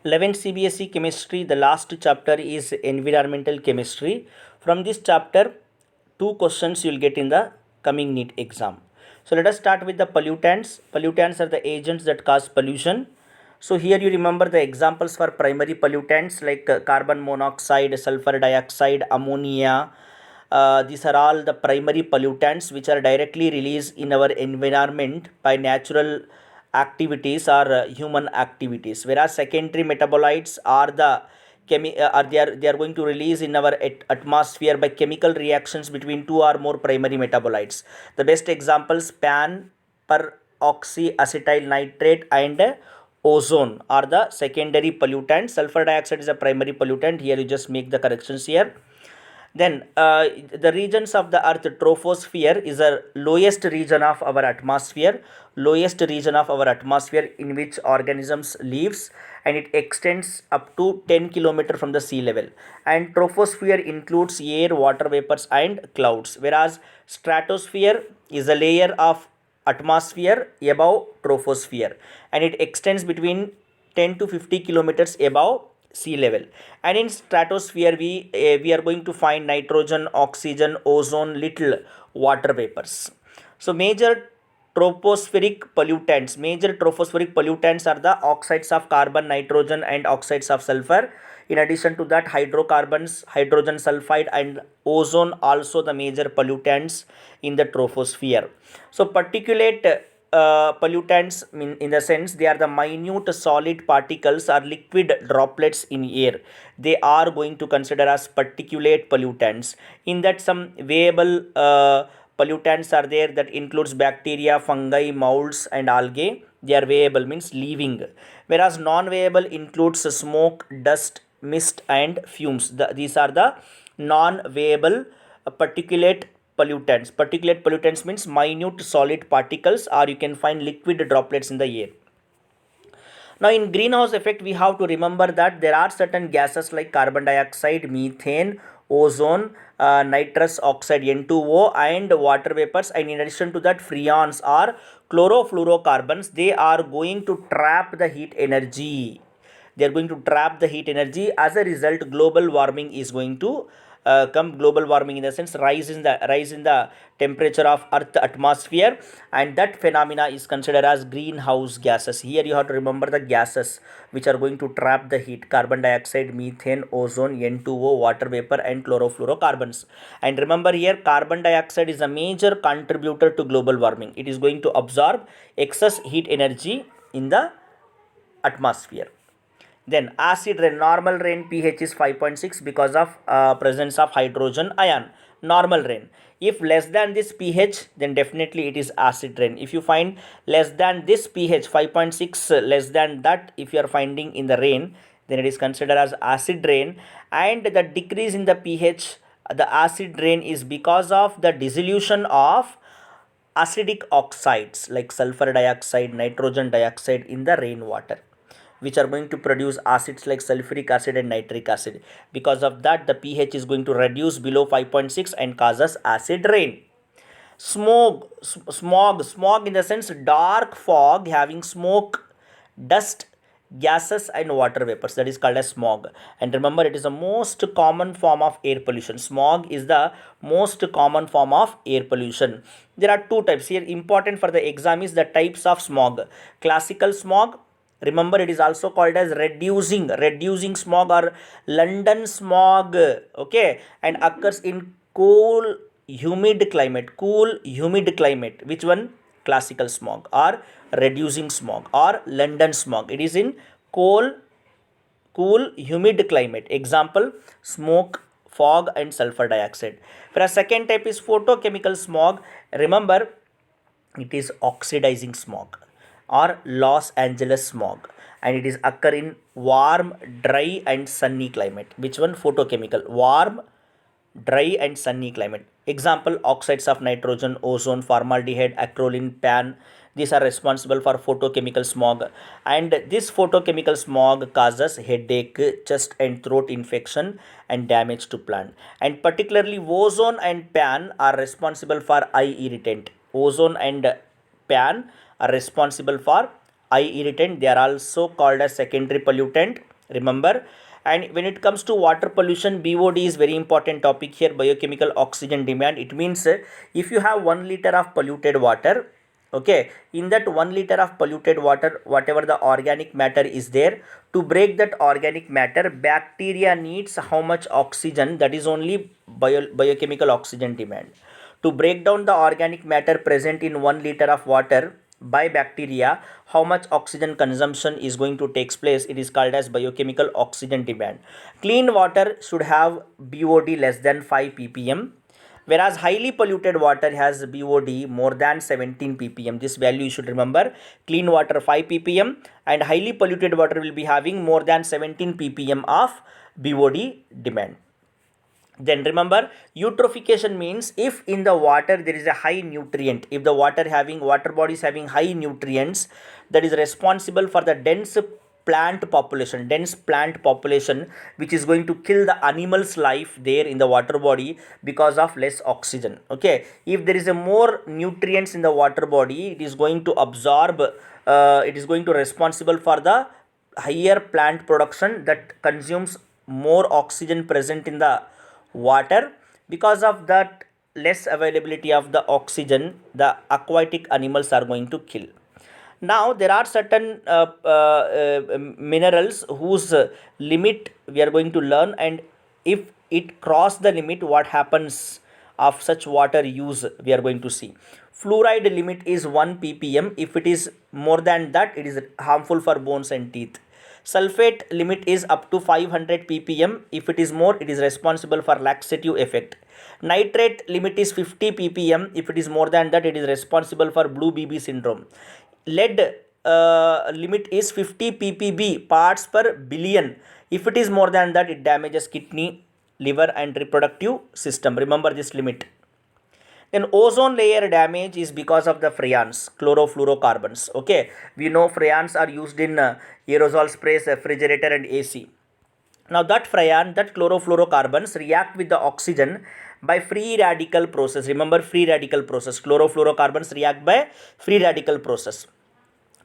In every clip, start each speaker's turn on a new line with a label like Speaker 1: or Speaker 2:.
Speaker 1: 11th CBSE chemistry, the last chapter is environmental chemistry. From this chapter, two questions you will get in the coming NEET exam. So let us start with the pollutants. Pollutants are the agents that cause pollution. So here you remember the examples for primary pollutants like carbon monoxide, sulfur dioxide, ammonia. These are all the primary pollutants which are directly released in our environment by natural activities or human activities, whereas secondary metabolites are the they are going to release in our atmosphere by chemical reactions between two or more primary metabolites. The best examples: pan, peroxyacetyl nitrate, and ozone are the secondary pollutants. Sulfur dioxide is a primary pollutant. Here you just make the corrections here. Then the regions of the earth, troposphere is the lowest region of our atmosphere, in which organisms lives, and it extends up to 10 kilometer from the sea level. And troposphere includes air, water vapors and clouds, whereas stratosphere is a layer of atmosphere above troposphere, and it extends between 10 to 50 kilometers above sea level. And in stratosphere we are going to find nitrogen, oxygen, ozone, little water vapors. So major tropospheric pollutants are the oxides of carbon, nitrogen and oxides of sulfur. In addition to that, hydrocarbons, hydrogen sulfide and ozone also the major pollutants in the troposphere. So particulate pollutants mean, in the sense they are the minute solid particles or liquid droplets in air. They are going to consider as particulate pollutants. In that, some weighable pollutants are there that includes bacteria, fungi, molds and algae. They are weighable, means living, whereas non-weighable includes smoke, dust, mist and fumes. These are the non-weighable particulate pollutants. Particulate pollutants means minute solid particles, or you can find liquid droplets in the air. Now in greenhouse effect, we have to remember that there are certain gases like carbon dioxide, methane, ozone, nitrous oxide N2O and water vapors, and in addition to that, freons or chlorofluorocarbons. They are going to trap the heat energy. They are going to trap the heat energy. As a result, global warming is going to come. Global warming, in the sense, rise in the temperature of earth atmosphere, and that phenomena is considered as greenhouse gases. Here you have to remember the gases which are going to trap the heat: carbon dioxide, methane, ozone, N2O, water vapor and chlorofluorocarbons. And remember, here carbon dioxide is a major contributor to global warming. It is going to absorb excess heat energy in the atmosphere. Then acid rain, normal rain pH is 5.6 because of presence of hydrogen ion. Normal rain. If less than this pH, then definitely it is acid rain. If you find less than this pH, 5.6, less than that, if you are finding in the rain, then it is considered as acid rain. And the decrease in the pH, the acid rain, is because of the dissolution of acidic oxides like sulfur dioxide, nitrogen dioxide in the rainwater, which are going to produce acids like sulfuric acid and nitric acid. Because of that, the pH is going to reduce below 5.6 and causes acid rain. Smog in the sense dark fog having smoke, dust, gases and water vapors, that is called as smog. And remember, it is the most common form of air pollution. Smog is the most common form of air pollution. There are two types here. Important for the exam is the types of smog. Classical smog, remember, it is also called as reducing smog or London smog, okay, and occurs in cool humid climate. Which one? Classical smog or reducing smog or London smog. It is in cool humid climate. Example: smoke, fog and sulfur dioxide. Whereas second type is photochemical smog. Remember, it is oxidizing smog or Los Angeles smog, and it is occur in warm, dry and sunny climate. Which one? Photochemical. Warm, dry and sunny climate. Example: oxides of nitrogen, ozone, formaldehyde, acrolein, pan. These are responsible for photochemical smog, and this photochemical smog causes headache, chest and throat infection and damage to plant. And particularly ozone and pan are responsible for eye irritant. Ozone and pan are responsible for eye irritant. They are also called as secondary pollutant. Remember. And when it comes to water pollution, BOD is very important topic here, biochemical oxygen demand. It means if you have 1 liter of polluted water, okay, in that 1 liter of polluted water, whatever the organic matter is there, to break that organic matter, bacteria needs how much oxygen? That is only biochemical oxygen demand. To break down the organic matter present in 1 liter of water by bacteria, how much oxygen consumption is going to take place? It is called as biochemical oxygen demand. Clean water should have BOD less than 5 ppm, whereas highly polluted water has BOD more than 17 ppm. This value you should remember. Clean water 5 ppm and highly polluted water will be having more than 17 ppm of BOD demand. Then remember, eutrophication means if in the water there is a high nutrient, if the water body is having high nutrients, that is responsible for the dense plant population which is going to kill the animal's life there in the water body because of less oxygen. Okay, if there is a more nutrients in the water body, it is going to absorb, it is going to responsible for the higher plant production that consumes more oxygen present in the water. Because of that less availability of the oxygen, the aquatic animals are going to kill. Now there are certain minerals whose limit we are going to learn, and if it cross the limit, what happens of such water use we are going to see. Fluoride limit is 1 ppm. If it is more than that, it is harmful for bones and teeth. Sulfate limit is up to 500 ppm. If it is more, it is responsible for laxative effect. Nitrate limit is 50 ppm. If it is more than that, it is responsible for blue BB syndrome. Lead limit is 50 ppb, parts per billion. If it is more than that, it damages kidney, liver and reproductive system. Remember this limit. Then ozone layer damage is because of the freons, chlorofluorocarbons. Okay, we know freons are used in aerosol sprays, refrigerator and AC. Now that freon, that chlorofluorocarbons react with the oxygen by free radical process. Remember free radical process. Chlorofluorocarbons react by free radical process.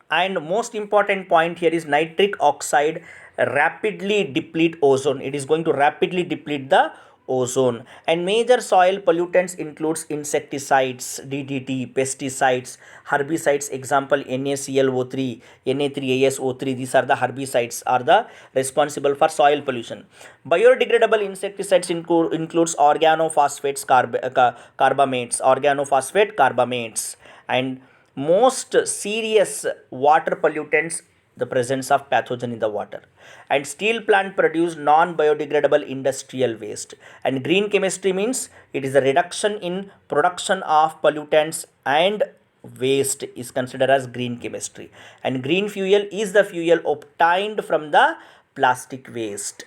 Speaker 1: And most important point here is nitric oxide rapidly deplete ozone. It is going to rapidly deplete the ozone. And major soil pollutants includes insecticides, DDT, pesticides, herbicides. Example NaClO3, Na3ASO3. These are the herbicides, are the responsible for soil pollution. Biodegradable insecticides includes organophosphates, carbamates, and most serious water pollutants, the presence of pathogen in the water. And steel plant produce non biodegradable industrial waste. And green chemistry means it is a reduction in production of pollutants and waste is considered as green chemistry. And green fuel is the fuel obtained from the plastic waste.